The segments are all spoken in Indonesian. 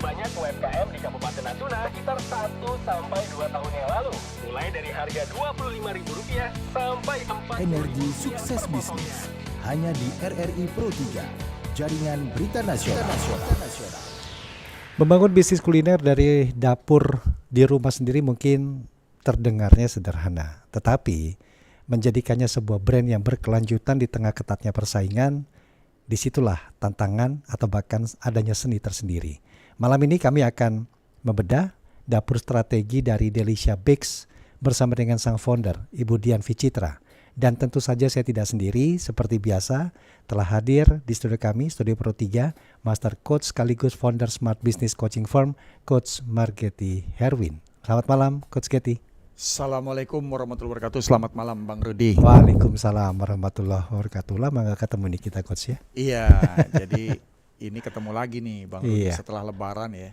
banyak UMKM di Kabupaten Natuna sekitar 1-2 tahun yang lalu. Mulai dari harga Rp25.000 sampai Rp4.000. Energi sukses bisnis hanya di RRI Pro 3, jaringan berita nasional. Membangun bisnis kuliner dari dapur di rumah sendiri mungkin terdengarnya sederhana, tetapi menjadikannya sebuah brand yang berkelanjutan di tengah ketatnya persaingan, disitulah tantangan atau bahkan adanya seni tersendiri. Malam ini kami akan membedah dapur strategi dari Delicia Bakes bersama dengan sang founder, Ibu Dian Vicitra. Dan tentu saja saya tidak sendiri, seperti biasa telah hadir di studio kami, Studio Pro 3, Master Coach sekaligus founder Smart Business Coaching Firm, Coach Margeti Herwin. Selamat malam, Coach Getty. Assalamualaikum warahmatullahi wabarakatuh. Selamat malam Bang Rudi. Waalaikumsalam warahmatullahi wabarakatuh. Lama gak ketemu nih kita, Coach ya. Iya, jadi ini ketemu lagi nih Bang Rudi setelah lebaran ya.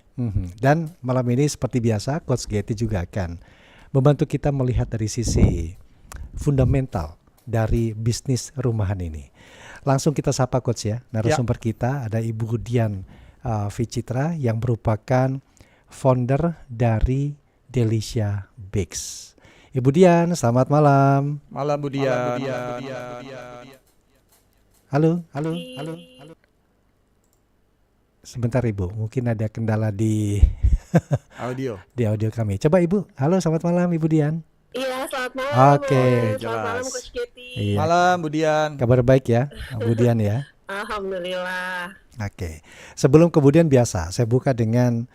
Dan malam ini seperti biasa Coach Getty juga akan membantu kita melihat dari sisi fundamental dari bisnis rumahan ini. Langsung kita sapa Coach ya. Narasumber kita ada Ibu Dian Vicitra yang merupakan founder dari Delicia Bakes. Ibu Dian, selamat malam. Malam Bu Dian. Halo. Sebentar Ibu, mungkin ada kendala di audio kami. Coba Ibu. Halo, selamat malam Ibu Dian. Iya, selamat malam. Oke, selamat malam Coach Getty. Iya. Malam Bu Dian. Kabar baik ya, Bu Dian ya. Alhamdulillah. Oke. Sebelum kemudian biasa, saya buka dengan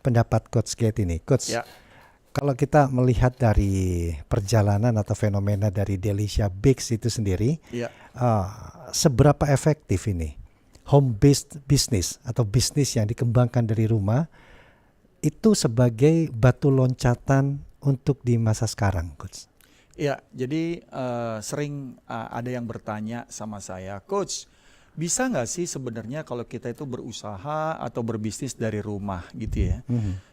pendapat Coach Getty ini. Coach, kalau kita melihat dari perjalanan atau fenomena dari Delicia Bakes itu sendiri, seberapa efektif ini home-based business atau bisnis yang dikembangkan dari rumah itu sebagai batu loncatan untuk di masa sekarang, Coach? Iya, jadi sering ada yang bertanya sama saya, Coach, bisa nggak sih sebenarnya kalau kita itu berusaha atau berbisnis dari rumah gitu ya?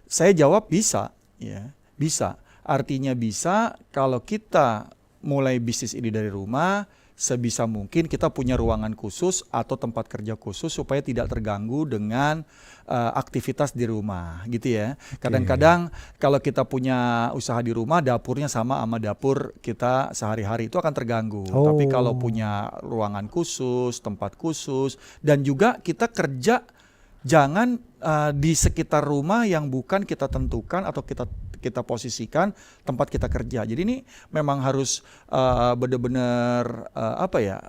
Saya jawab bisa, ya bisa. Artinya bisa kalau kita mulai bisnis ini dari rumah, sebisa mungkin kita punya ruangan khusus atau tempat kerja khusus supaya tidak terganggu dengan aktivitas di rumah gitu ya. Kadang-kadang kalau kita punya usaha di rumah, dapurnya sama dapur kita sehari-hari, itu akan terganggu. Tapi kalau punya ruangan khusus, tempat khusus, dan juga kita kerja jangan di sekitar rumah yang bukan kita tentukan atau kita posisikan tempat kita kerja. Jadi ini memang harus benar-benar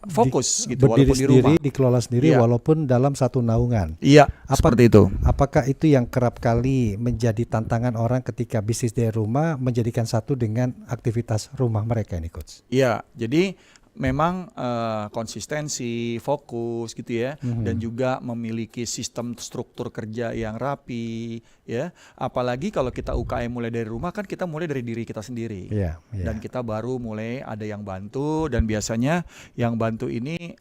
fokus gitu, berdiri walaupun sendiri, di rumah, dikelola sendiri walaupun dalam satu naungan. Iya, seperti itu. Apakah itu yang kerap kali menjadi tantangan orang ketika bisnis dari rumah menjadikan satu dengan aktivitas rumah mereka ini, Coach? Iya, jadi memang konsistensi, fokus gitu ya, dan juga memiliki sistem struktur kerja yang rapi ya. Apalagi kalau kita UKM mulai dari rumah, kan kita mulai dari diri kita sendiri. Dan kita baru mulai ada yang bantu, dan biasanya yang bantu ini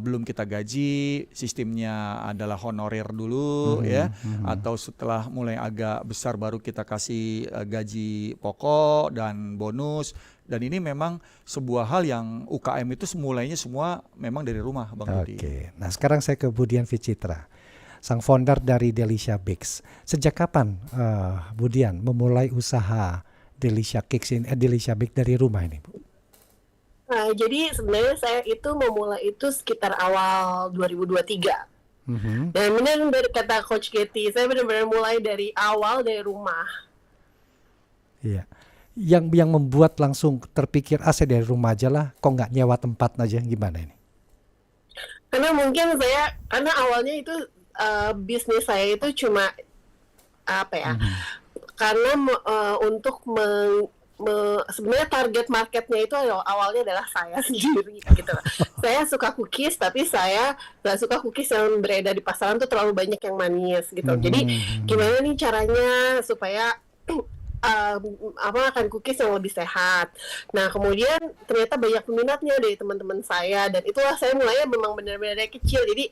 belum kita gaji, sistemnya adalah honorer dulu ya, atau setelah mulai agak besar baru kita kasih gaji pokok dan bonus. Dan ini memang sebuah hal yang UKM itu mulainya semua memang dari rumah, Bang Rudi. Oke. Nah, sekarang saya ke Bu Dian Vicitra, sang founder dari Delicia Bakes. Sejak kapan Bu Dian memulai usaha Delicia Bakes dari rumah ini, Bu? Nah, jadi sebenarnya saya itu memulai itu sekitar awal 2023. Dan benar dari kata Coach Getty, saya benar-benar mulai dari awal dari rumah. Iya. Yang membuat langsung terpikir saya dari rumah aja lah, kok nggak nyewa tempat aja, gimana ini? Karena mungkin karena awalnya itu bisnis saya itu cuma karena untuk sebenarnya target marketnya itu awalnya adalah saya sendiri gitu. Saya suka cookies, tapi saya nggak suka cookies yang beredar di pasaran tuh terlalu banyak yang manis gitu. Jadi gimana nih caranya supaya makan cookies yang lebih sehat. Nah, kemudian ternyata banyak peminatnya dari teman-teman saya, dan itulah saya mulainya memang benar-benar dari kecil. Jadi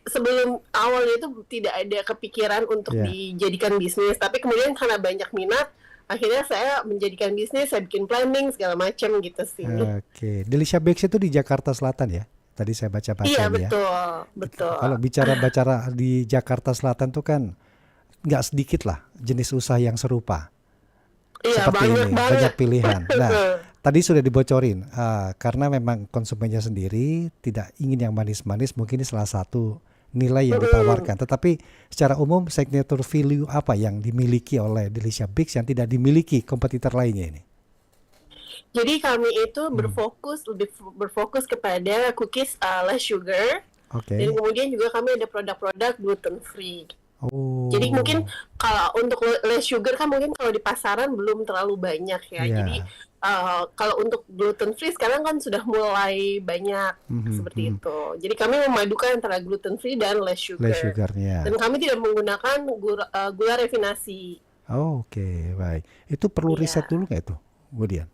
sebelum awalnya itu tidak ada kepikiran untuk dijadikan bisnis, tapi kemudian karena banyak minat, akhirnya saya menjadikan bisnis, saya bikin planning segala macam gitu sih. Oke, Delicia Bakes itu di Jakarta Selatan ya? Tadi saya baca-baca. Iya, betul. Kalau bicara di Jakarta Selatan tuh kan nggak sedikit lah jenis usaha yang serupa. Iya, Seperti banyak ini, banget. banyak pilihan. Nah, tadi sudah dibocorin, karena memang konsumennya sendiri tidak ingin yang manis-manis, mungkin ini salah satu nilai yang ditawarkan. Tetapi secara umum signature value apa yang dimiliki oleh Delicia Bix yang tidak dimiliki kompetitor lainnya ini? Jadi kami itu lebih berfokus kepada cookies less sugar. Oke. Dan kemudian juga kami ada produk-produk gluten free. Oh. Jadi mungkin kalau untuk less sugar kan mungkin kalau di pasaran belum terlalu banyak ya. Iya. Jadi kalau untuk gluten free sekarang kan sudah mulai banyak seperti itu. Jadi kami memadukan antara gluten free dan less sugar. Less sugarnya. Dan kami tidak menggunakan gula refinasi. Oh, oke, baik. Itu perlu Iya. riset dulu nggak itu, Budian?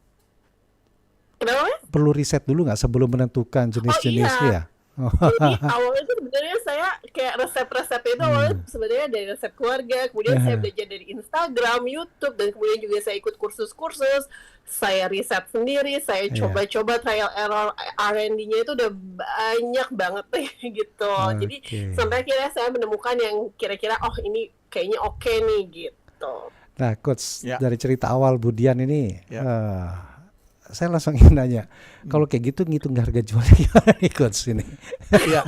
Kenapa? Perlu riset dulu nggak sebelum menentukan jenis-jenis iya. ya? Jadi awalnya itu sebenarnya saya kayak resep-resep itu awalnya sebenarnya dari resep keluarga, kemudian saya belajar dari Instagram, YouTube, dan kemudian juga saya ikut kursus-kursus, saya riset sendiri, saya coba-coba trial error, R&D-nya itu udah banyak banget gitu. Jadi sampai akhirnya saya menemukan yang kira-kira ini kayaknya oke nih gitu. Nah, Coach, Ya. dari cerita awal Budian ini, Ya. saya langsung ingin nanya, kalau kayak gitu ngitung harga jualnya gimana nih, Coach ini? Iya.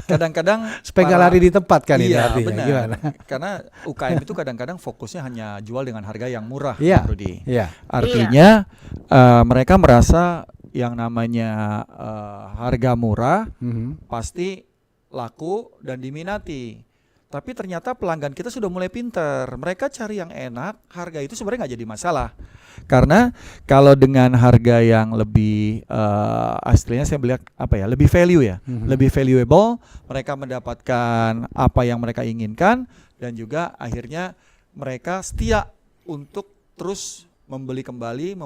Kadang-kadang Supaya nggak lari di tempat kan ini iya, artinya, benar. gimana? Karena UKM itu kadang-kadang fokusnya hanya jual dengan harga yang murah, Iya. Bang Rudi. Iya. Artinya mereka merasa yang namanya harga murah pasti laku dan diminati. Tapi ternyata pelanggan kita sudah mulai pinter. Mereka cari yang enak, harga itu sebenarnya nggak jadi masalah. Karena kalau dengan harga yang lebih aslinya saya melihat lebih value ya, lebih valuable, mereka mendapatkan apa yang mereka inginkan dan juga akhirnya mereka setia untuk terus membeli kembali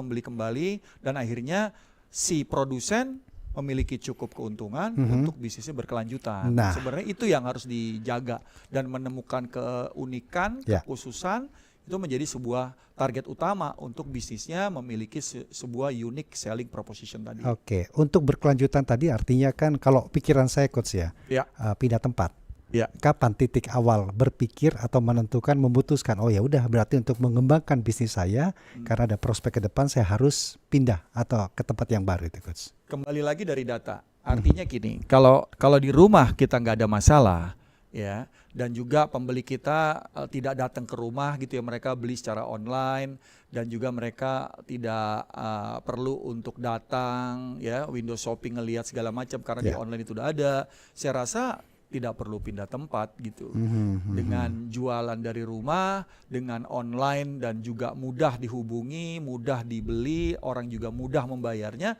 dan akhirnya si produsen memiliki cukup keuntungan untuk bisnisnya berkelanjutan. Nah. Sebenarnya itu yang harus dijaga dan menemukan keunikan, kekhususan itu menjadi sebuah target utama untuk bisnisnya memiliki sebuah unique selling proposition tadi. Oke, untuk berkelanjutan tadi artinya kan kalau pikiran saya, Coach ya, pindah tempat. Ya. Kapan titik awal berpikir atau menentukan memutuskan ya udah berarti untuk mengembangkan bisnis saya karena ada prospek ke depan saya harus pindah atau ke tempat yang baru itu, Coach. Kembali lagi dari data. Artinya gini, kalau di rumah kita nggak ada masalah ya, dan juga pembeli kita tidak datang ke rumah gitu ya, mereka beli secara online dan juga mereka tidak perlu untuk datang ya, window shopping ngelihat segala macam karena di online itu udah ada. Saya rasa tidak perlu pindah tempat gitu. Dengan jualan dari rumah, dengan online dan juga mudah dihubungi, mudah dibeli, orang juga mudah membayarnya,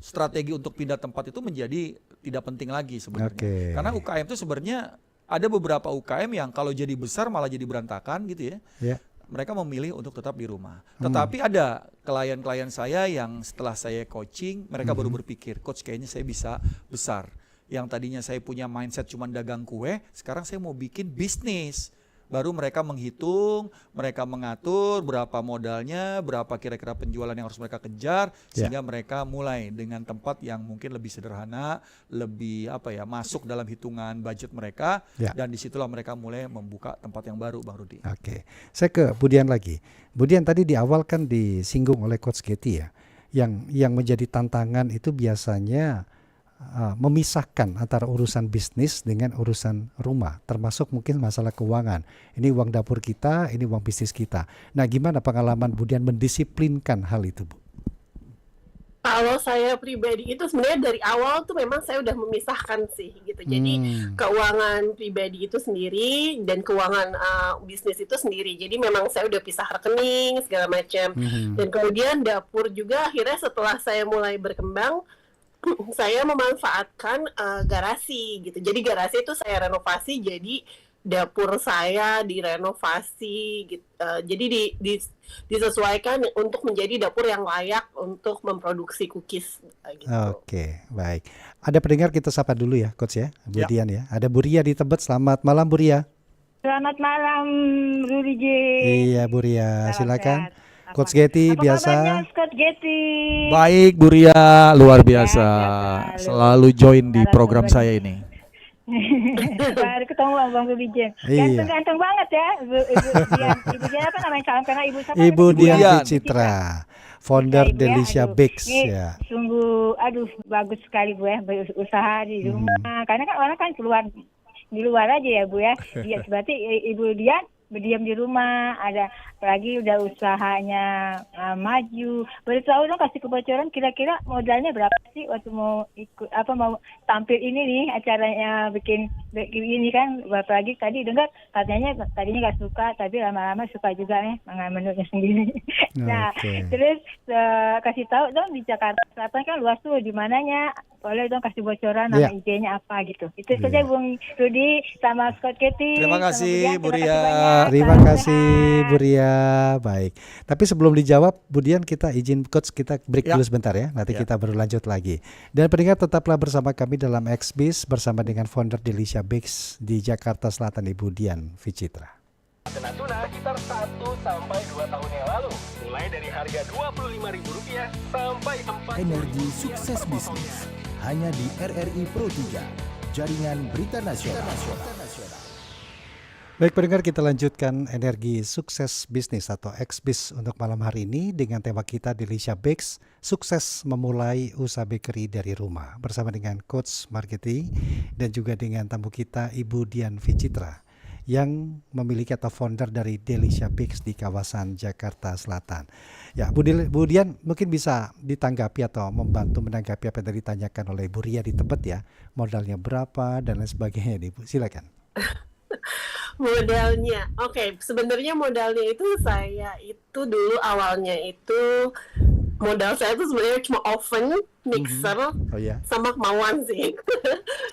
strategi untuk pindah tempat itu menjadi tidak penting lagi sebenarnya. Karena UKM itu sebenarnya ada beberapa UKM yang kalau jadi besar malah jadi berantakan gitu ya. Mereka memilih untuk tetap di rumah. Tetapi ada klien-klien saya yang setelah saya coaching, mereka baru berpikir, Coach kayaknya saya bisa besar. Yang tadinya saya punya mindset cuma dagang kue, sekarang saya mau bikin bisnis. Baru mereka menghitung, mereka mengatur berapa modalnya, berapa kira-kira penjualan yang harus mereka kejar, sehingga mereka mulai dengan tempat yang mungkin lebih sederhana, lebih masuk dalam hitungan budget mereka, dan disitulah mereka mulai membuka tempat yang baru, Bang Rudi. Oke, saya ke Budian lagi. Budian tadi di awal kan disinggung oleh Coach Getty ya, yang menjadi tantangan itu biasanya memisahkan antara urusan bisnis dengan urusan rumah, termasuk mungkin masalah keuangan. Ini uang dapur kita, ini uang bisnis kita. Nah, gimana pengalaman Budian mendisiplinkan hal itu, Bu? Kalau saya pribadi itu sebenarnya dari awal tuh memang saya udah memisahkan sih gitu. Jadi keuangan pribadi itu sendiri dan keuangan bisnis itu sendiri. Jadi memang saya udah pisah rekening segala macam. Dan kemudian dapur juga akhirnya setelah saya mulai berkembang, saya memanfaatkan garasi gitu. Jadi garasi itu saya renovasi jadi dapur saya direnovasi gitu. Jadi disesuaikan untuk menjadi dapur yang layak untuk memproduksi cookies gitu. Oke, baik. Ada pendengar kita sapa dulu ya, Coach ya, Budian ya. Ada Buria di Tebet. Selamat malam, Buria. Selamat malam, Rudi J. Iya, Buria. Silakan. Coach Getty biasa. Coach Getty. Baik, Bu Ria, luar biasa. Selalu join di program saya ini. Baru ketemu Bang Rudi Jen. Iya. Ganteng banget ya. Ibu Dian apa namanya? Salam kenal Ibu siapa? Ibu namanya? Dian Dian. Ficitra, founder Ya, Ibu ya, Delicia aduh. Bakes Ini ya. sungguh, aduh bagus sekali Bu ya, berusaha di rumah. Karena kan orang kan keluar di luar aja ya Bu ya. Dia berarti Ibu Dian berdiam di rumah, ada apalagi udah usahanya maju. Boleh tahu dong, kasih kebocoran kira-kira modalnya berapa sih waktu mau ikut mau tampil ini nih acaranya bikin ini kan, apalagi tadi dengar katanya tadinya nggak suka tapi lama-lama suka juga nih menunya sendiri. Nah, Oke. terus kasih tahu dong di Jakarta Selatan kan luas tuh, di mananya? Boleh dong kasih bocoran nama Iya. IG-nya apa gitu. Itu Iya. saja Bung Rudi sama Scott Katie. Terima sama kasih, Budian. Bu Terima kasih Ria. banyak. Terima Salam kasih sehat. Bu Ria. Baik. Tapi sebelum dijawab, Bu Dian, kita izin coach kita break Ya. dulu sebentar ya. Nanti Ya. kita baru lanjut lagi. Dan pendengar tetaplah bersama kami dalam XBiz bersama dengan founder Delicia Bakes di Jakarta Selatan, Ibu Dian Ficitra. Natuna sekitar 1 sampai 2 tahun yang lalu. Mulai dari harga Rp25.000 sampai Rp40.000 Energi sukses bisnis hanya di RRI Pro 3, jaringan berita nasional. Baik pendengar, kita lanjutkan energi sukses bisnis atau XBiz untuk malam hari ini dengan tema kita Delicia Bakes, sukses memulai usaha bakery dari rumah bersama dengan coach marketing dan juga dengan tamu kita Ibu Dian Ficitra yang memiliki atau founder dari Delicia Bakes di kawasan Jakarta Selatan. Ya, Bu Dian mungkin bisa ditanggapi atau membantu menanggapi apa yang tadi ditanyakan oleh Bu Ria di Tebet ya, modalnya berapa dan lain sebagainya nih Bu, silakan. Modalnya, oke. Sebenarnya modalnya itu saya itu dulu awalnya itu modal saya itu sebenarnya cuma oven, mixer, Oh ya, sama kemauan sih.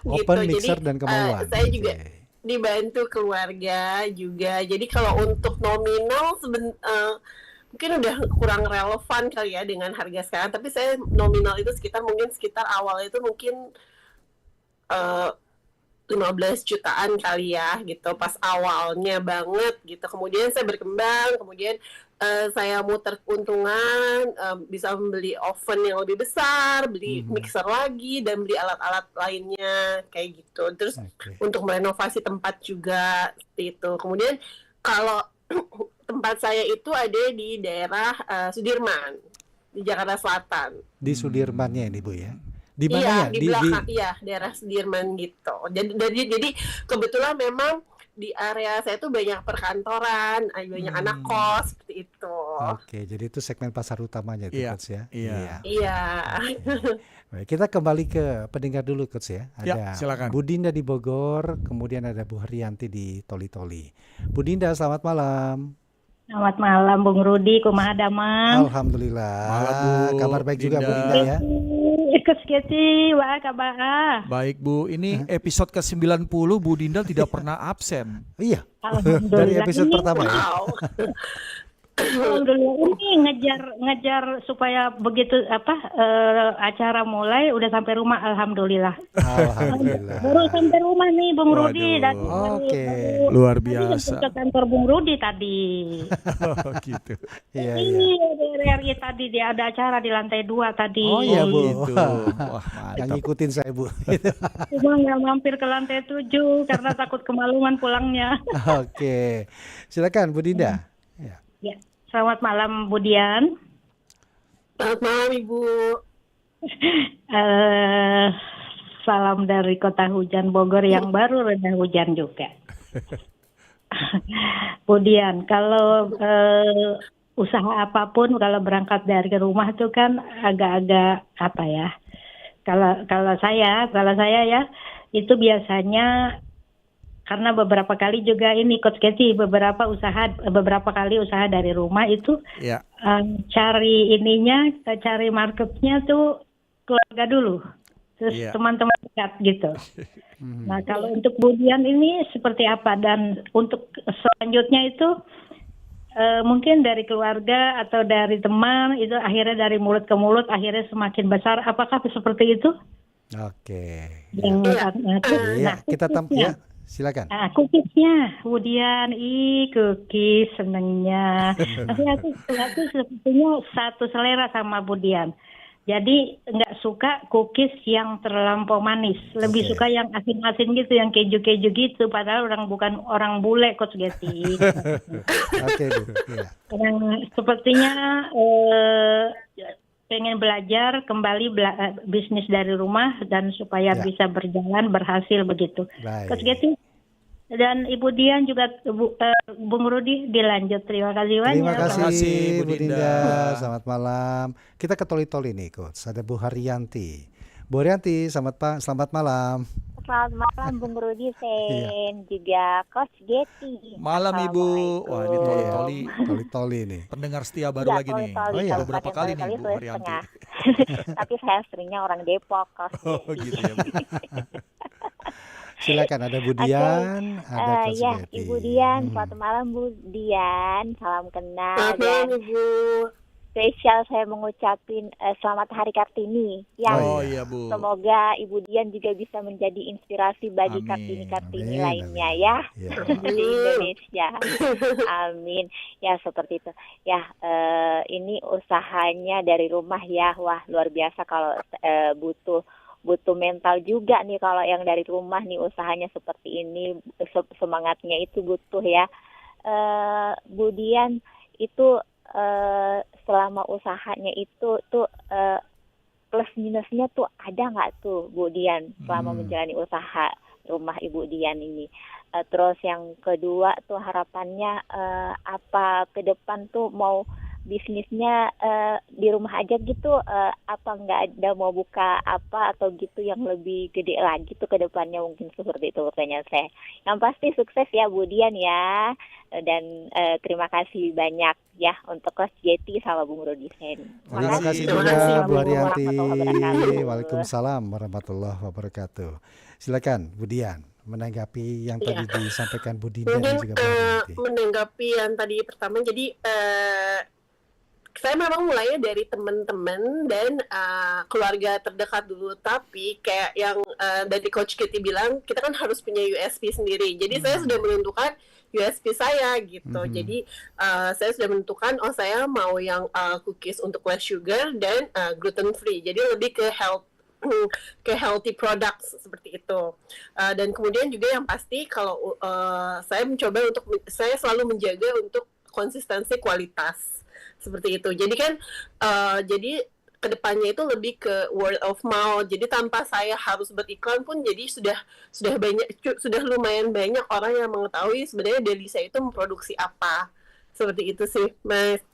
open, Gitu. mixer, dan kemauan. Saya juga Oke. dibantu keluarga juga. Jadi kalau untuk nominal mungkin udah kurang relevan kali ya dengan harga sekarang. Tapi saya nominal itu sekitar awal itu mungkin 15 jutaan kali ya gitu pas awalnya banget gitu. Kemudian saya berkembang, kemudian saya muter keuntungan, bisa membeli oven yang lebih besar, beli mixer lagi dan beli alat-alat lainnya kayak gitu. Terus Oke. untuk merenovasi tempat juga seperti itu. Kemudian kalau tempat saya itu ada di daerah Sudirman di Jakarta Selatan. Di Sudirmannya ini Bu ya. Di mana Iya, ya? di belakang, iya, daerah Sudirman gitu. Jadi kebetulan memang di area saya tuh banyak perkantoran, banyak anak kos seperti itu. Oke, jadi itu segmen pasar utamanya itu Iya, Coach ya. iya. Iya. Baik, kita kembali ke pendengar dulu Coach ya. Ya, Ada silakan. Bu Dinda di Bogor, kemudian ada Bu Haryanti di Toli-Toli. Bu Dinda, selamat malam. Selamat malam Bung Rudi, kumaha damang? Alhamdulillah. Malam, Bu Kabar baik juga Bu Dinda. Dinda ya. Kesketi, wa kabar. Baik Bu, ini episode ke-90 Bu Dinda tidak pernah absen. Iya. Alhamdulillah. Dari episode Ini- pertama ya. Wow. Alhamdulillah ini ngejar supaya begitu acara mulai udah sampai rumah, alhamdulillah. Alhamdulillah. Baru sampai rumah nih Bung Waduh. Rudi dan Oke. Luar tadi biasa. ke kantor Bung Rudi tadi. Oh, gitu. Iya, iya. Ini RRI tadi dia ada acara di lantai 2 tadi. Oh iya Bu. Gitu. Wah, Yang mantap. ngikutin saya Bu. Cuma nggak mampir ke lantai 7 karena takut kemaluan pulangnya. Oke. Silakan Bu Dinda. Ya. Ya, selamat malam Budian. Selamat malam Ibu. Salam dari kota hujan Bogor yang baru reda hujan juga. Budian, kalau usaha apapun kalau berangkat dari rumah itu kan agak-agak apa ya? Kalau saya ya itu biasanya karena beberapa kali juga ini Coach Katie beberapa kali usaha dari rumah itu Ya. cari marketnya tuh keluarga dulu, terus Iya. teman-teman dekat gitu. Nah kalau untuk Budian ini seperti apa, dan untuk selanjutnya itu mungkin dari keluarga atau dari teman itu akhirnya dari mulut ke mulut akhirnya semakin besar, apakah seperti itu? Oke. Nah, Iya, kita cookiesnya. ya. Silakan. Nah, cookiesnya, Budian, cookies senengnya. Tapi aku sepertinya satu selera sama Budian. Jadi nggak suka cookies yang terlampau manis, lebih Oke. suka yang asin-asin gitu, yang keju-keju gitu. Padahal bukan orang bule, Coach Getty. Oke, Bu. Iya. Yang sepertinya pengen belajar kembali bisnis dari rumah dan supaya Ya. bisa berjalan berhasil begitu. Baik. Coach Getty dan Ibu Dian juga Bung Rudi dilanjut. Terima kasih banyak. Terima Terima kasih, kasih Bu Bu Dinda. Dinda. Selamat malam. Kita ke Toli-Toli nih, Coach. Ada Bu Haryanti. Bu Haryanti, selamat malam. Selamat malam Bung Rudi Sen, juga Coach Getty. Malam Ibu. Wah, ini Toli-Toli Toli-Toli nih. pendengar setia baru Ya, lagi nih. Toli-Toli, Oh iya. Kabupaten Beberapa kali nih Toli-Toli, Bu Sulawesi Haryanti. Tengah. Tapi saya seringnya orang Depok, Coach. Oh gitu ya Bu. Silakan, ada Bu Dian, ada Coach Ya, Getty. Ibu Dian, selamat malam Bu Dian, salam kenal Selamat dan malam, Ibu. spesial saya mengucapin selamat Hari Kartini. Yang Oh iya Bu. semoga Ibu Dian juga bisa menjadi inspirasi bagi Amin. Kartini-Kartini Amin, lainnya amin. ya. Iya. Di Indonesia. Amin. Ya seperti itu. Ya ini usahanya dari rumah ya. Wah luar biasa kalau butuh mental juga nih kalau yang dari rumah nih usahanya seperti ini, semangatnya itu butuh ya. Bu Dian itu selama usahanya itu tuh plus minusnya tuh ada nggak tuh Bu Dian selama menjalani usaha rumah Ibu Dian ini? Terus yang kedua tuh harapannya apa ke depan tuh mau bisnisnya di rumah aja gitu, apa nggak ada mau buka apa atau gitu yang lebih gede lagi tuh ke depannya, mungkin seperti itu pertanyaan saya. Yang pasti sukses ya Bu Dian ya, dan terima kasih banyak ya untuk Coach Getty sama Bung Rudi Sen. Terima kasih Terima juga kasih, Bu Bu. Haryanti. Warahmatullahi wabarakatuh. Waalaikumsalam warahmatullahi wabarakatuh. Silakan Bu Dian menanggapi yang tadi disampaikan Bu Dinda dan Mungkin juga Bu Haryanti. menanggapi yang tadi pertama, jadi saya memang mulainya dari teman-teman dan keluarga terdekat dulu, tapi kayak yang dari Coach Kitty bilang, kita kan harus punya USP sendiri. Jadi saya sudah menentukan USP saya gitu. Jadi saya sudah menentukan, saya mau yang cookies untuk less sugar dan gluten free. Jadi lebih ke healthy products seperti itu. Dan kemudian juga yang pasti kalau saya mencoba saya selalu menjaga untuk konsistensi kualitas seperti itu. Jadi kan jadi kedepannya itu lebih ke word of mouth. Jadi tanpa saya harus beriklan pun, jadi sudah lumayan banyak orang yang mengetahui sebenarnya deli saya itu memproduksi apa. Seperti itu sih, Mas.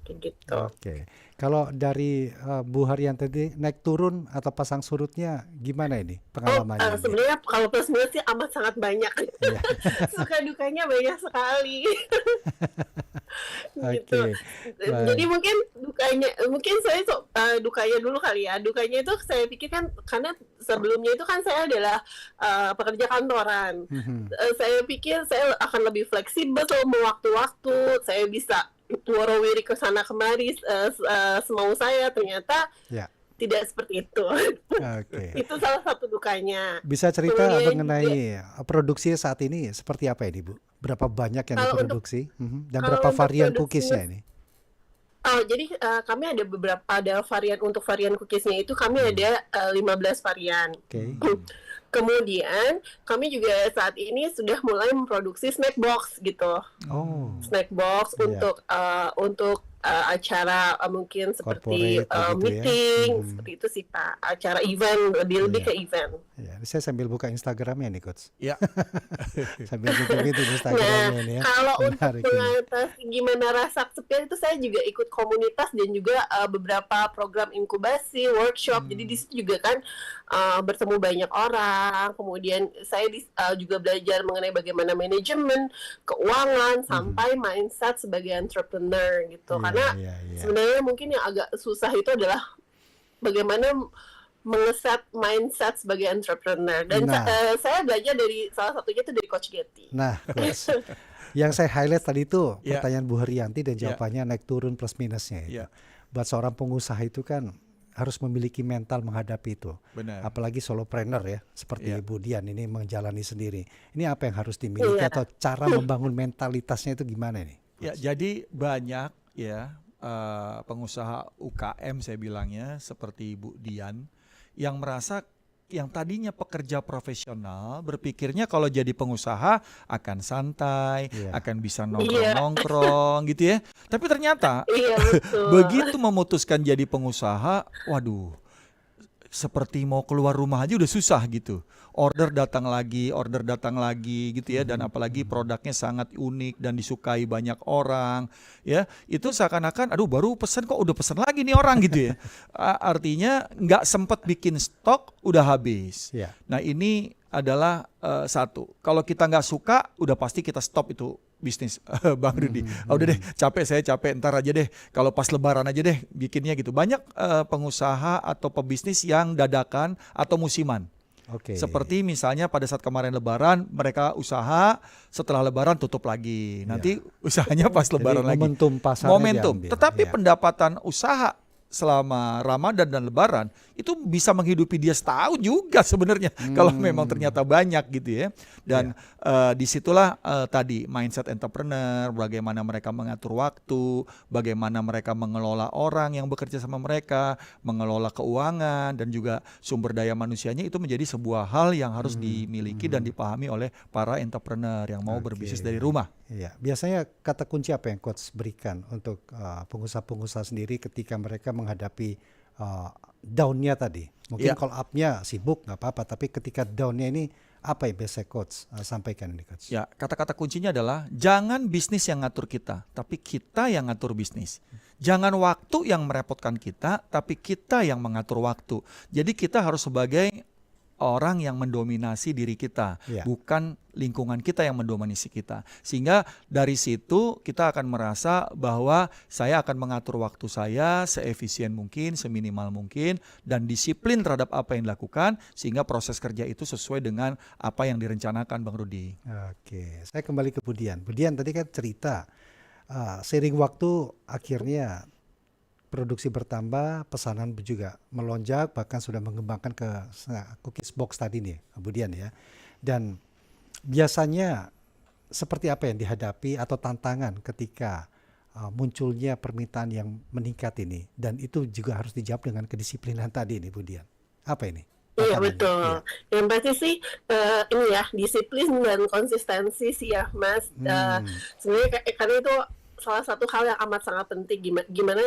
Kayak gitu. Oke. Kalau dari Bu Haryanti tadi naik turun atau pasang surutnya gimana ini pengalamannya? Sebenarnya kalau plus minus sih amat sangat banyak. Suka dukanya banyak sekali. Gitu. Oke, baik. Jadi mungkin saya dukanya dulu kali ya. Dukanya itu saya pikir kan karena sebelumnya itu kan saya adalah pekerja kantoran. Saya pikir saya akan lebih fleksibel waktu-waktu. Saya bisa warawiri ke sana kemari semau saya, ternyata tidak seperti itu. Oke. Itu salah satu dukanya. Bisa cerita Kemudian mengenai produksi saat ini seperti apa ini Bu? Berapa banyak yang Kalau diproduksi? Dan kalau berapa untuk varian produksinya- cookiesnya ini? Jadi kami ada varian untuk varian cookiesnya itu kami ada 15 varian. Oke. Kemudian kami juga saat ini sudah mulai memproduksi snack box gitu. Oh. Snack box untuk acara mungkin seperti Corporate gitu ya. meeting, seperti itu sih Pak. Acara event, lebih ke event. Ya, ini saya sambil buka Instagramnya nih Coach. Ya. Sambil gitu Instagramnya nih ya. Kalau untuk Menarik ini. mengatasi gimana rasa kesepian itu, saya juga ikut komunitas dan juga beberapa program inkubasi, workshop. Jadi di situ juga kan bertemu banyak orang. Kemudian saya juga belajar mengenai bagaimana manajemen, keuangan, sampai mindset sebagai entrepreneur gitu. Karena sebenarnya mungkin yang agak susah itu adalah bagaimana mengeset mindset sebagai entrepreneur. Dan saya belajar dari salah satunya itu dari Coach Getty. Nah, Coach, yang saya highlight tadi itu Ya. pertanyaan Bu Haryanti dan jawabannya naik turun plus minusnya itu. Ya. Buat seorang pengusaha itu kan harus memiliki mental menghadapi itu. Benar. Apalagi solopreneur ya, seperti Ya. Bu Dian ini menjalani sendiri. Ini apa yang harus dimiliki atau cara membangun mentalitasnya itu gimana nih? Ya, jadi banyak ya pengusaha UKM saya bilangnya seperti Bu Dian yang merasa yang tadinya pekerja profesional berpikirnya kalau jadi pengusaha akan santai, akan bisa nongkrong-nongkrong gitu ya. Tapi ternyata begitu memutuskan jadi pengusaha, waduh, seperti mau keluar rumah aja udah susah gitu. Order datang lagi gitu ya, dan apalagi produknya sangat unik dan disukai banyak orang ya. Itu seakan-akan aduh baru pesan kok udah pesan lagi nih orang gitu ya. Artinya nggak sempet bikin stok udah habis. Nah ini adalah satu, kalau kita nggak suka udah pasti kita stop itu bisnis Bang Rudi. Udah deh saya capek ntar aja deh, kalau pas lebaran aja deh bikinnya gitu. Banyak pengusaha atau pebisnis yang dadakan atau musiman. Seperti misalnya pada saat kemarin lebaran mereka usaha, setelah lebaran tutup lagi. Nanti usahanya pas lebaran lagi. Momentum. Tetapi pendapatan usaha selama Ramadan dan Lebaran itu bisa menghidupi dia setahun juga sebenarnya kalau memang ternyata banyak gitu ya. Dan disitulah tadi mindset entrepreneur, bagaimana mereka mengatur waktu, bagaimana mereka mengelola orang yang bekerja sama mereka, mengelola keuangan dan juga sumber daya manusianya, itu menjadi sebuah hal yang harus dimiliki dan dipahami oleh para entrepreneur yang mau berbisnis dari rumah. Biasanya kata kunci apa yang Coach berikan untuk pengusaha-pengusaha sendiri ketika mereka menghadapi down-nya tadi? Mungkin kalau up-nya sibuk nggak apa-apa, tapi ketika down-nya ini apa ya biasa Coach sampaikan ini Coach? Ya, kata-kata kuncinya adalah jangan bisnis yang ngatur kita, tapi kita yang ngatur bisnis. Jangan waktu yang merepotkan kita, tapi kita yang mengatur waktu. Jadi kita harus sebagai orang yang mendominasi diri kita, bukan lingkungan kita yang mendominasi kita. Sehingga dari situ kita akan merasa bahwa saya akan mengatur waktu saya seefisien mungkin, seminimal mungkin, dan disiplin terhadap apa yang dilakukan, sehingga proses kerja itu sesuai dengan apa yang direncanakan Bang Rudi. Saya kembali ke Budian. Budian tadi kan cerita, seiring waktu akhirnya produksi bertambah, pesanan juga melonjak, bahkan sudah mengembangkan ke cookies box tadi nih, kemudian ya. Dan biasanya seperti apa yang dihadapi atau tantangan ketika munculnya permintaan yang meningkat ini, dan itu juga harus dijawab dengan kedisiplinan tadi nih, Budian. Apa ini? Iya betul. Yang pasti sih ini ya, disiplin dan konsistensi sih ya Mas. Sebenarnya karena itu salah satu hal yang amat sangat penting, gimana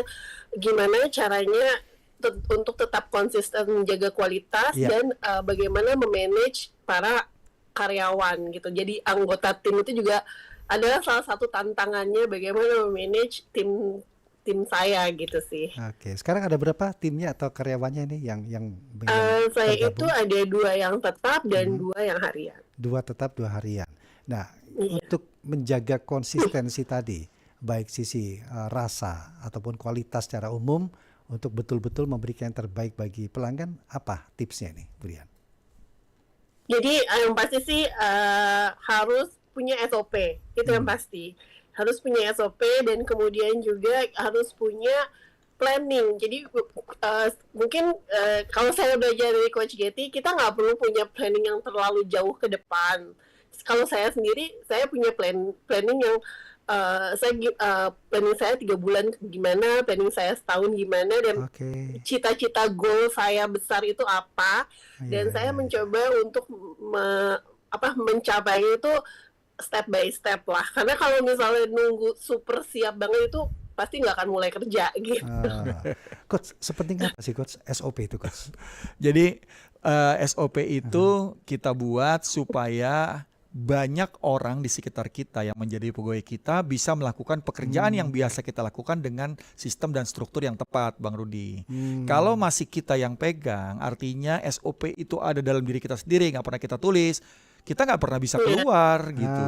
caranya untuk tetap konsisten menjaga kualitas dan bagaimana memanage para karyawan gitu. Jadi anggota tim itu juga adalah salah satu tantangannya, bagaimana memanage tim saya gitu sih. Sekarang ada berapa timnya atau karyawannya ini yang saya tergabung? itu ada 2 yang tetap dan 2 yang harian. 2 tetap 2 harian. Nah, untuk menjaga konsistensi tadi, baik sisi rasa ataupun kualitas secara umum, untuk betul-betul memberikan yang terbaik bagi pelanggan, apa tipsnya nih, Budian? Jadi yang pasti sih harus punya SOP, itu yang pasti. Harus punya SOP dan kemudian juga harus punya planning. Jadi mungkin kalau saya belajar dari Coach Getty, kita nggak perlu punya planning yang terlalu jauh ke depan. Kalau saya sendiri, saya punya planning yang planning saya 3 bulan gimana, planning saya setahun gimana, dan cita-cita goal saya besar itu apa, dan saya mencoba untuk mencapai itu step by step lah. Karena kalau misalnya nunggu super siap banget itu pasti nggak akan mulai kerja gitu. Coach, sepenting apa sih Coach SOP itu Coach? Jadi SOP itu kita buat supaya banyak orang di sekitar kita yang menjadi pegawai kita bisa melakukan pekerjaan yang biasa kita lakukan dengan sistem dan struktur yang tepat, Bang Rudi. Kalau masih kita yang pegang, artinya SOP itu ada dalam diri kita sendiri, nggak pernah kita tulis, kita nggak pernah bisa keluar gitu.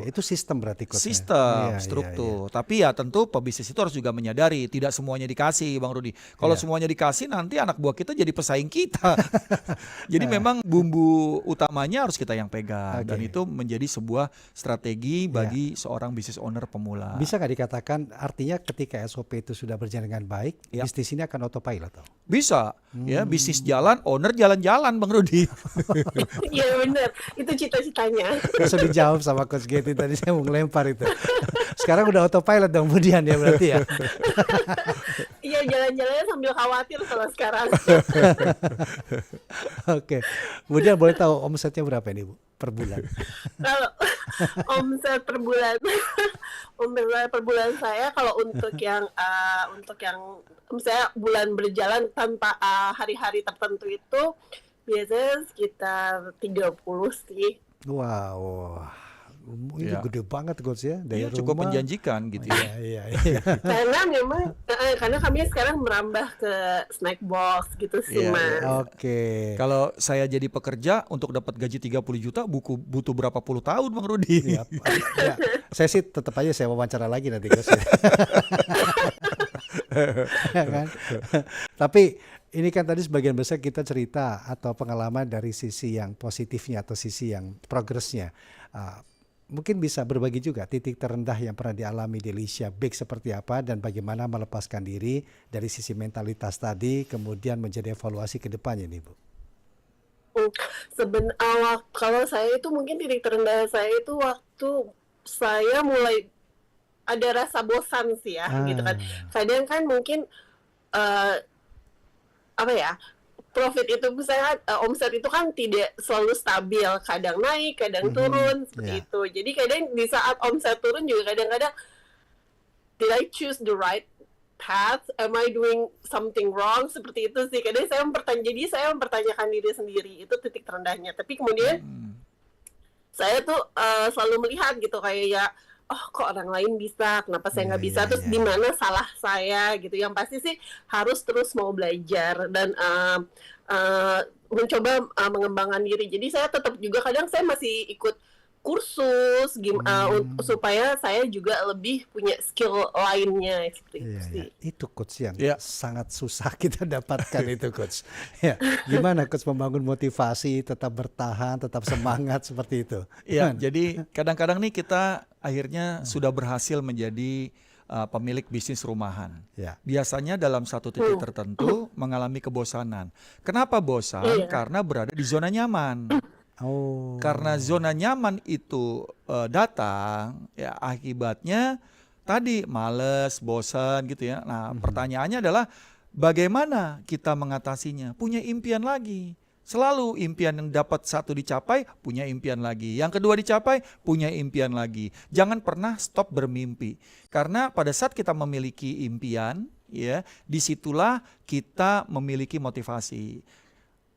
Itu sistem berarti Coach. Sistem, struktur. Tapi ya tentu pebisnis itu harus juga menyadari tidak semuanya dikasih, Bang Rudi. Kalau semuanya dikasih, nanti anak buah kita jadi pesaing kita. Jadi memang bumbu utamanya harus kita yang pegang, dan itu menjadi sebuah strategi bagi seorang business owner pemula. Bisa nggak dikatakan artinya ketika SOP itu sudah berjalan dengan baik, bisnis ini akan autopilot? Bisa, ya bisnis jalan, owner jalan-jalan, Bang Rudi. Iya benar. Itu cita-citanya. Langsung dijawab sama Coach Getty tadi, saya mau ngelempar itu. Sekarang udah autopilot dong kemudian ya berarti ya. Iya, jalan-jalannya sambil khawatir kalau sekarang. Oke. Kemudian boleh tahu omsetnya berapa ini Bu per bulan? Kalau omset per bulan, omset per bulan saya kalau untuk yang misalnya bulan berjalan tanpa hari-hari tertentu itu biasanya sekitar 30 sih. Wow. Ini Ya. gede banget Coach ya dari Iya, cukup rumah. menjanjikan gitu ya. Iya. Karena memang karena kami sekarang merambah ke snack box gitu sih, Iya, Mas. Oke. Kalau saya jadi pekerja untuk dapat gaji 30 juta butuh berapa puluh tahun Bang Rudi? Iya, ya. Saya sih tetap aja saya wawancara lagi nanti Coach. Ya kan? Tapi ini kan tadi sebagian besar kita cerita atau pengalaman dari sisi yang positifnya atau sisi yang progresnya. Mungkin bisa berbagi juga titik terendah yang pernah dialami di Alicia Biggs seperti apa dan bagaimana melepaskan diri dari sisi mentalitas tadi kemudian menjadi evaluasi ke depannya nih Bu. Kalau saya itu mungkin titik terendah saya itu waktu saya mulai ada rasa bosan sih ya, gitu kan. Kadang kan mungkin profit itu misalnya omset itu kan tidak selalu stabil, kadang naik, kadang turun seperti itu. Jadi kadang di saat omset turun juga kadang-kadang did I choose the right path? Am I doing something wrong? Seperti itu sih. Kadang saya mempertanyakan diri sendiri, itu titik terendahnya. Tapi kemudian saya tuh selalu melihat gitu kayak ya, oh kok orang lain bisa, kenapa saya nggak bisa? Terus di mana salah saya gitu? Yang pasti sih harus terus mau belajar dan mencoba mengembangkan diri. Jadi saya tetap juga kadang saya masih ikut kursus supaya saya juga lebih punya skill lainnya seperti itu sih. Itu Coach yang sangat susah kita dapatkan itu Coach. Ya, gimana Coach membangun motivasi, tetap bertahan, tetap semangat seperti itu? Iya, jadi kadang-kadang nih kita akhirnya sudah berhasil menjadi pemilik bisnis rumahan. Ya. Biasanya dalam satu titik tertentu mengalami kebosanan. Kenapa bosan? Karena berada di zona nyaman. Karena zona nyaman itu datang, ya akibatnya tadi males, bosan gitu ya. Nah, pertanyaannya adalah bagaimana kita mengatasinya? Punya impian lagi. Selalu impian yang dapat satu dicapai, punya impian lagi. Yang kedua dicapai, punya impian lagi. Jangan pernah stop bermimpi. Karena pada saat kita memiliki impian, ya, disitulah kita memiliki motivasi.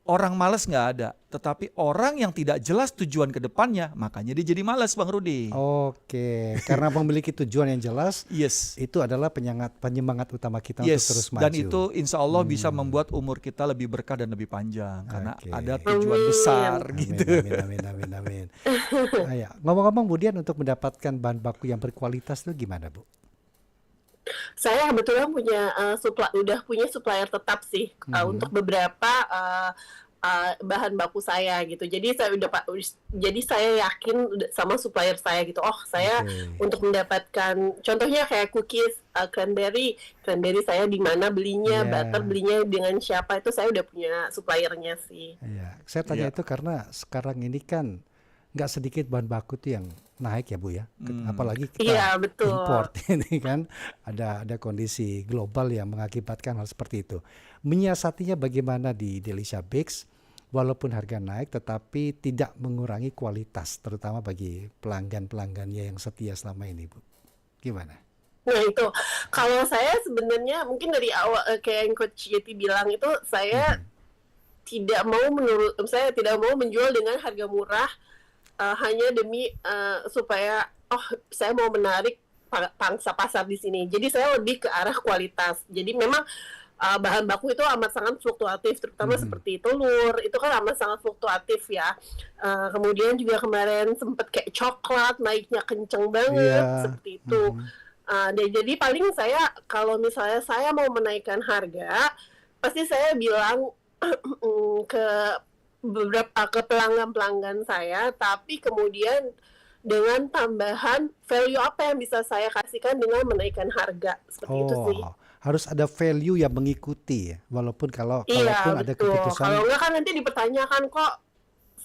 Orang malas nggak ada, tetapi orang yang tidak jelas tujuan ke depannya, makanya dia jadi malas Bang Rudi. Oke, karena memiliki tujuan yang jelas, itu adalah penyemangat utama kita untuk terus maju. Dan itu insya Allah bisa membuat umur kita lebih berkah dan lebih panjang, karena ada tujuan besar gitu. Amin. Ngomong-ngomong kemudian untuk mendapatkan bahan baku yang berkualitas itu gimana Bu? Saya kebetulan udah punya supplier tetap sih untuk beberapa bahan baku saya gitu. Jadi saya yakin sama supplier saya gitu. Oh, saya untuk mendapatkan contohnya kayak cookies cranberry saya di mana belinya, butter belinya dengan siapa, itu saya udah punya suppliernya sih. Iya, saya tanya itu karena sekarang ini kan nggak sedikit bahan baku tuh yang naik ya Bu ya, apalagi kita import ini kan ada kondisi global yang mengakibatkan hal seperti itu. Menyiasatinya bagaimana di Alicia Biggs, walaupun harga naik tetapi tidak mengurangi kualitas, terutama bagi pelanggan-pelanggannya yang setia selama ini Bu. Gimana? Nah itu, kalau saya sebenarnya mungkin dari awal kayak yang Coach Yeti bilang itu saya tidak mau menjual dengan harga murah. Hanya demi supaya saya mau menarik pangsa pasar di sini. Jadi saya lebih ke arah kualitas. Jadi memang bahan baku itu amat sangat fluktuatif, terutama seperti telur itu kan amat sangat fluktuatif ya. Kemudian juga kemarin sempat kayak coklat naiknya kenceng banget seperti itu. Jadi paling saya kalau misalnya saya mau menaikkan harga, pasti saya bilang ke pelanggan saya, tapi kemudian dengan tambahan value apa yang bisa saya kasihkan dengan menaikkan harga seperti itu sih. Harus ada value yang mengikuti ya, walaupun kalaupun ada keputusan. Kalau enggak kan nanti dipertanyakan kok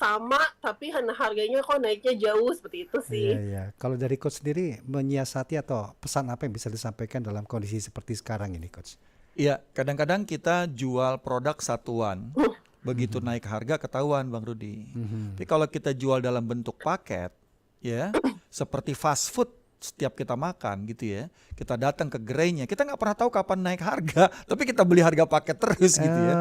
sama tapi harganya kok naiknya jauh, seperti itu sih. Iya, iya. Kalau dari coach sendiri menyiasati atau pesan apa yang bisa disampaikan dalam kondisi seperti sekarang ini, coach? Iya, kadang-kadang kita jual produk satuan. Begitu naik harga ketahuan, Bang Rudi. Tapi kalau kita jual dalam bentuk paket, ya, seperti fast food, setiap kita makan gitu ya, kita datang ke gerainya, kita nggak pernah tahu kapan naik harga, tapi kita beli harga paket terus gitu ya.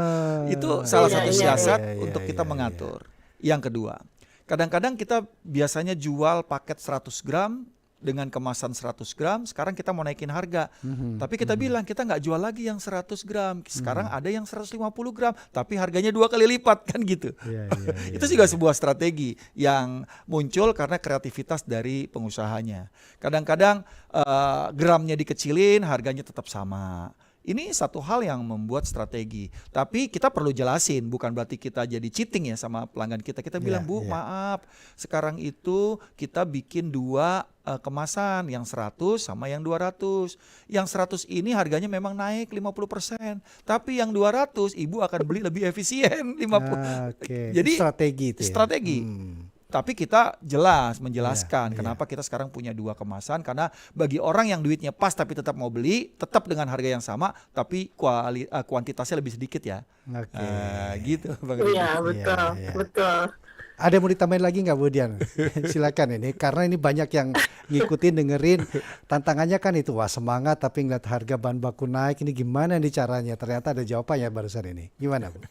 Itu salah Iya, satu iya, siasat iya, untuk iya, kita iya. mengatur. Yang kedua, kadang-kadang kita biasanya jual paket 100 gram dengan kemasan 100 gram, sekarang kita mau naikin harga. Tapi kita bilang kita nggak jual lagi yang 100 gram, sekarang ada yang 150 gram, tapi harganya 2 kali lipat kan gitu. Iya, iya, iya, Itu juga sebuah strategi yang muncul karena kreativitas dari pengusahanya. Kadang-kadang gramnya dikecilin, harganya tetap sama. Ini satu hal yang membuat strategi. Tapi kita perlu jelasin, bukan berarti kita jadi cheating ya sama pelanggan kita. Kita bilang, Bu, maaf, sekarang itu kita bikin 2 kemasan, yang 100 sama yang 200. Yang 100 ini harganya memang naik 50%. Tapi yang 200 Ibu akan beli lebih efisien 50. Oke. Jadi Strategi itu ya? strategi. Tapi kita menjelaskan Iya, kenapa kita sekarang punya 2 kemasan, karena bagi orang yang duitnya pas tapi tetap mau beli, tetap dengan harga yang sama tapi kuantitasnya lebih sedikit ya. Oke. Gitu Bang Rudi. Iya, betul, iya. betul. Ada yang mau ditambahin lagi nggak, Bu Dian? Silakan ini, karena ini banyak yang ngikutin, dengerin. Tantangannya kan itu, wah semangat tapi ngeliat harga bahan baku naik, ini gimana nih caranya? Ternyata ada jawabannya barusan ini. Gimana, Bu?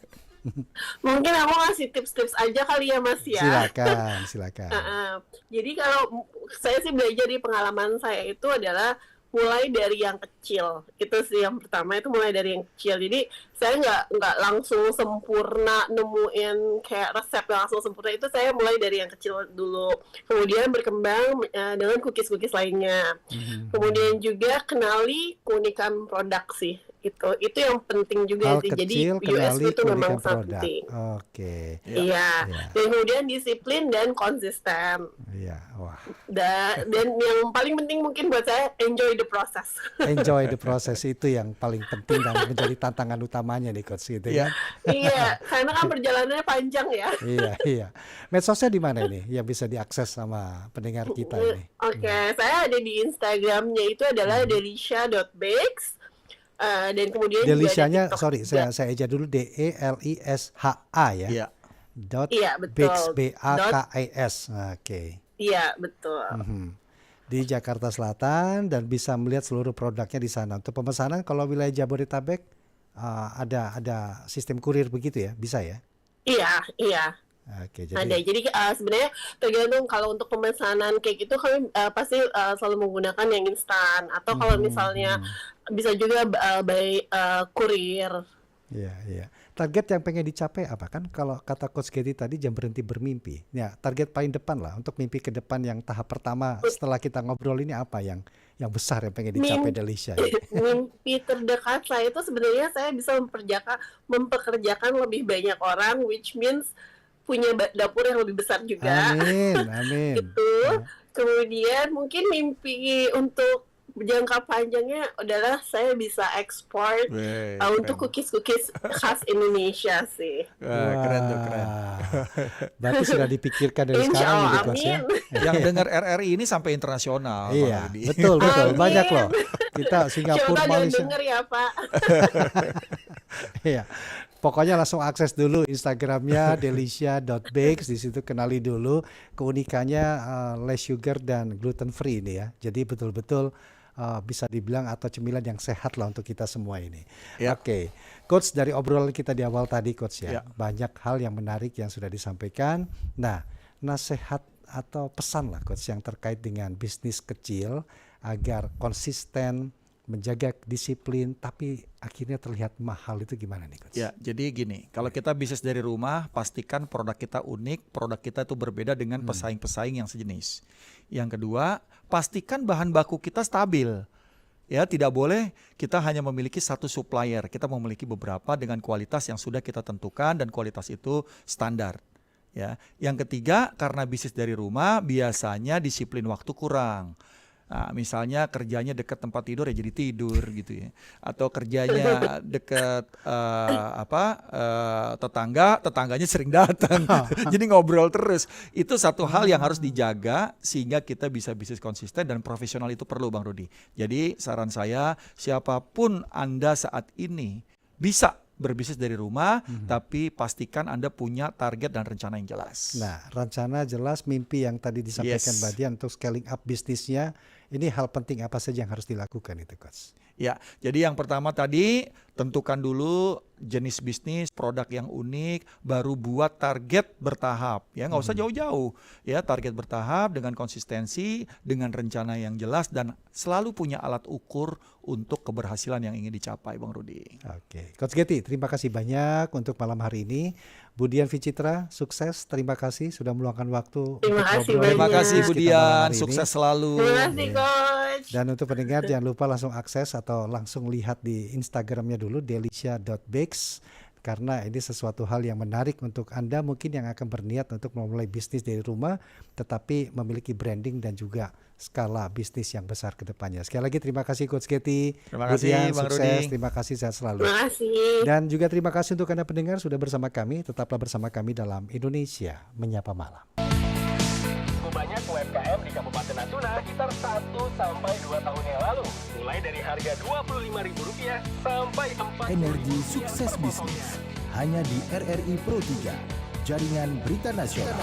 Mungkin aku ngasih tips-tips aja kali ya, Mas ya. Silakan, silakan. Jadi kalau saya sih belajar di pengalaman saya itu adalah mulai dari yang kecil. Itu sih yang pertama, itu mulai dari yang kecil. Jadi saya nggak langsung sempurna nemuin kayak resep yang langsung sempurna. Itu saya mulai dari yang kecil dulu. Kemudian berkembang dengan cookies-cookies lainnya. Kemudian juga kenali keunikan produk sih. Itu yang penting juga Hal sih. Jadi kecil, USP kenali itu memang keunikan sangat produk. penting. Oke. Iya. Iya. Dan kemudian disiplin dan konsisten. Iya, wah. Dan yang paling penting mungkin buat saya, enjoy the process. Enjoy the process itu yang paling penting dan menjadi tantangan utamanya nih, coach, gitu ya. Iya, karena kan perjalanannya panjang ya. Iya, iya. Medsosnya di mana ini yang bisa diakses sama pendengar kita ini? Oke, saya ada di Instagramnya itu adalah delisha.bakes. Dan kemudian Delicianya, juga ada TikTok sorry, juga. saya eja dulu, DELISHA ya. Iya. Dot Iya, betul. Bakes, BAKES. Oke. Iya, betul. Di Jakarta Selatan dan bisa melihat seluruh produknya di sana. Untuk pemesanan kalau wilayah Jabodetabek ada sistem kurir begitu ya, bisa ya? Iya. Oke, Ada. jadi Jadi sebenarnya tergantung, kalau untuk pemesanan kayak gitu kami pasti selalu menggunakan yang instan, atau kalau misalnya bisa juga by kurir. iya, iya. Target yang pengen dicapai apa? Kan kalau kata Coach Getty tadi, jam berhenti bermimpi. Ya, target paling depan lah untuk mimpi ke depan yang tahap pertama setelah kita ngobrol ini apa yang besar yang pengen dicapai Delisha? Mimpi terdekat saya itu sebenarnya saya bisa mempekerjakan lebih banyak orang, which means punya dapur yang lebih besar juga. Amin. Gitu. Kemudian mungkin mimpi untuk jangka panjangnya adalah saya bisa ekspor untuk cookies-cookies khas Indonesia sih. Keren tuh, keren. Berarti sudah dipikirkan dari Insya sekarang Allah, ini, Coach ya. amin. Yang dengar RRI ini sampai internasional. Bang Iya, Rudi. betul. Amin. Banyak loh. Kita Siapa Singapura, tahu Malaysia. denger ya, Pak. Iya. Pokoknya langsung akses dulu Instagramnya delisha.bakes, di situ kenali dulu keunikannya, less sugar dan gluten free ini ya. Jadi betul-betul bisa dibilang atau cemilan yang sehat lah untuk kita semua ini. Ya. Oke, Coach, dari obrolan kita di awal tadi, Coach ya, Ya. banyak hal yang menarik yang sudah disampaikan. Nah, nasihat atau pesan lah, Coach, yang terkait dengan bisnis kecil agar konsisten, menjaga disiplin, tapi akhirnya terlihat mahal, itu gimana nih, Coach? Ya, jadi gini, kalau kita bisnis dari rumah, pastikan produk kita unik, produk kita itu berbeda dengan pesaing-pesaing yang sejenis. Yang kedua, pastikan bahan baku kita stabil. Ya, tidak boleh kita hanya memiliki satu supplier, kita memiliki beberapa dengan kualitas yang sudah kita tentukan dan kualitas itu standar. Ya, yang ketiga, karena bisnis dari rumah biasanya disiplin waktu kurang. Nah, misalnya kerjanya dekat tempat tidur ya jadi tidur gitu ya. Atau kerjanya dekat tetangganya sering datang. Jadi ngobrol terus. Itu satu hal yang harus dijaga sehingga kita bisa bisnis konsisten dan profesional itu perlu Bang Rudi. Jadi saran saya, siapapun Anda saat ini bisa berbisnis dari rumah, tapi pastikan Anda punya target dan rencana yang jelas. Nah, rencana jelas, mimpi yang tadi disampaikan Yes. Mbak Dian untuk scaling up bisnisnya, ini hal penting apa saja yang harus dilakukan itu, Coach? Ya, jadi yang pertama tadi tentukan dulu jenis bisnis, produk yang unik, baru buat target bertahap. Ya, nggak usah jauh-jauh. Ya, target bertahap dengan konsistensi, dengan rencana yang jelas dan selalu punya alat ukur untuk keberhasilan yang ingin dicapai, Bang Rudi. Oke, Coach Getty, terima kasih banyak untuk malam hari ini. Bu Dian Vicitra, sukses. Terima kasih sudah meluangkan waktu. Terima untuk kasih ngobrol banyak. Terima kasih dengan Bu kita malam Dian, hari ini. sukses selalu. Terima kasih Coach. Dan untuk pendengar jangan lupa langsung akses atau langsung lihat di Instagramnya dulu delicia.bakes, karena ini sesuatu hal yang menarik untuk Anda mungkin yang akan berniat untuk memulai bisnis dari rumah tetapi memiliki branding dan juga skala bisnis yang besar ke depannya. Sekali lagi terima kasih Coach Getty. Terima Bu kasih, Dian, Bang sukses. Rudi. Terima kasih, sehat selalu. Terima kasih. Dan juga terima kasih untuk Anda pendengar sudah bersama kami. Tetaplah bersama kami dalam Indonesia Menyapa Malam. Banyak UMKM di Kabupaten Natuna sekitar 1-2 tahun yang lalu. Mulai dari harga Rp25.000 sampai 4 Energi sukses bisnis hanya di RRI Pro 3, jaringan berita nasional.